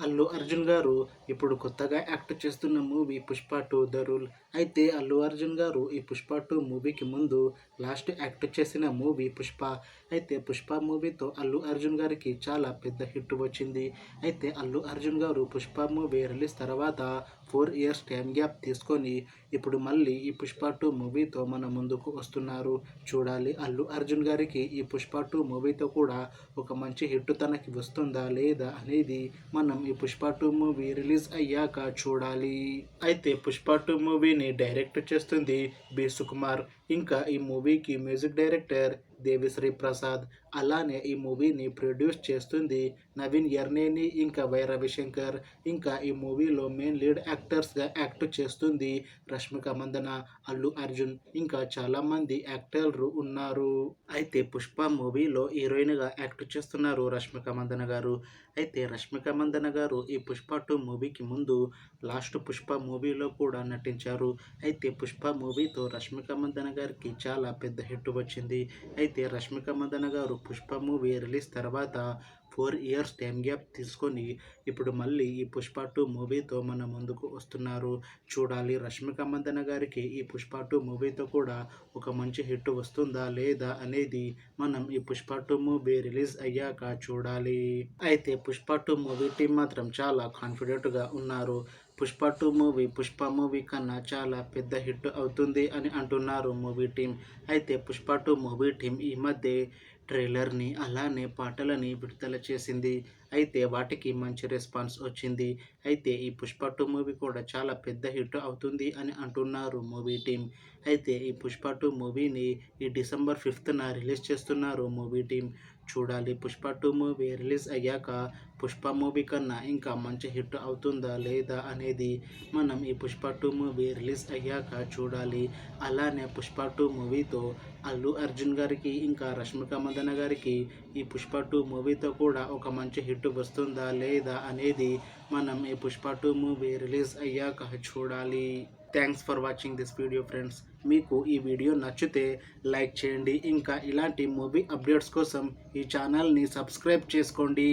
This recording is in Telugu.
అల్లు అర్జున్ గారు ఇప్పుడు కొత్తగా యాక్ట్ చేస్తున్న మూవీ 'పుష్ప 2 ద రూల్'. అయితే అల్లు అర్జున్ గారు ఈ 'పుష్ప 2' మూవీకి ముందు లాస్ట్ యాక్ట్ చేసిన మూవీ 'పుష్ప'. అయితే 'పుష్ప' మూవీతో అల్లు అర్జున్ గారికి చాలా పెద్ద హిట్ వచ్చింది. అయితే అల్లు అర్జున్ గారు 'పుష్ప' మూవీ రిలీజ్ తర్వాత 4 ఇయర్స్ టైం గ్యాప్ తీసుకొని ఇప్పుడు మళ్ళీ ఈ 'పుష్ప 2' మూవీతో మన ముందుకు వస్తున్నారు. చూడాలి అల్లు అర్జున్ గారికి ఈ 'పుష్ప 2' మూవీతో కూడా ఒక మంచి హిట్ తనకి వస్తుందా లేదా అనేది మనం ఈ 'పుష్ప 2' మూవీ రిలీజ్ అయ్యాక చూడాలి. అయితే 'పుష్ప 2' మూవీని డైరెక్ట్ చేస్తుంది బి. సుకుమార్. ఇంకా ఈ మూవీకి మ్యూజిక్ డైరెక్టర్ దేవిశ్రీ ప్రసాద్. అలానే ఈ మూవీని ప్రొడ్యూస్ చేస్తుంది నవీన్ యర్నేని ఇంకా వై. రవిశంకర్. ఇంకా ఈ మూవీలో మెయిన్ లీడ్ యాక్టర్స్గా యాక్ట్ చేస్తుంది రష్మిక మందన, అల్లు అర్జున్ ఇంకా చాలామంది యాక్టర్లు ఉన్నారు. అయితే 'పుష్ప' మూవీలో హీరోయిన్గా యాక్ట్ చేస్తున్నారు రష్మిక మందన గారు. అయితే రష్మిక మందన గారు ఈ 'పుష్ప 2' మూవీకి ముందు లాస్ట్ 'పుష్ప' మూవీలో కూడా నటించారు. అయితే 'పుష్ప' మూవీతో రష్మిక మందన గారికి చాలా పెద్ద హిట్ వచ్చింది. అయితే రష్మిక మందన గారు 'పుష్ప' మూవీ రిలీజ్ తర్వాత 4 ఇయర్స్ టైం గ్యాప్ తీసుకొని ఇప్పుడు మళ్ళీ ఈ 'పుష్ప 2' మూవీతో మన ముందుకు వస్తున్నారు. చూడాలి రష్మిక మందన గారికి ఈ 'పుష్ప 2' మూవీతో కూడా ఒక మంచి హిట్ వస్తుందా లేదా అనేది మనం ఈ 'పుష్ప 2' మూవీ రిలీజ్ అయ్యాక చూడాలి. అయితే 'పుష్ప 2' మూవీ టీం మాత్రం చాలా కాన్ఫిడెంట్గా ఉన్నారు. 'పుష్ప 2' మూవీ 'పుష్ప' మూవీ కన్నా చాలా పెద్ద హిట్ అవుతుంది అని అంటున్నారు మూవీ టీం. అయితే 'పుష్ప 2' మూవీ టీం ఈ మధ్య ట్రైలర్ని అలానే పాటలని విడుదల చేసింది. అయితే వాటికి మంచి రెస్పాన్స్ వచ్చింది. అయితే ఈ 'పుష్ప 2' మూవీ కూడా చాలా పెద్ద హిట్ అవుతుంది అని అంటున్నారు మూవీ టీం. అయితే ఈ 'పుష్ప 2' మూవీని ఈ డిసెంబర్ 5న రిలీజ్ చేస్తున్నారు మూవీ టీం. చూడాలి 'పుష్ప 2' మూవీ రిలీజ్ అయ్యాక 'పుష్ప' మూవీ కన్నా ఇంకా మంచి హిట్ అవుతుందా లేదా అనేది మనం ఈ 'పుష్ప 2' మూవీ రిలీజ్ అయ్యాక చూడాలి. అలానే 'పుష్ప 2' మూవీతో అల్లు అర్జున్ గారికి ఇంకా రష్మిక మందన గారికి ఈ 'పుష్ప 2' మూవీతో కూడా ఒక మంచి హిట్ వస్తుందా లేదా అనేది మనం ఈ 'పుష్ప 2' మూవీ రిలీజ్ అయ్యాక చూడాలి. Thanks for watching this video friends. మీకు ఈ వీడియో నచ్చితే లైక్ చేయండి. ఇంకా ఇలాంటి మూవీ అప్డేట్స్ కోసం ఈ ఛానల్ని సబ్స్క్రైబ్ చేసుకోండి.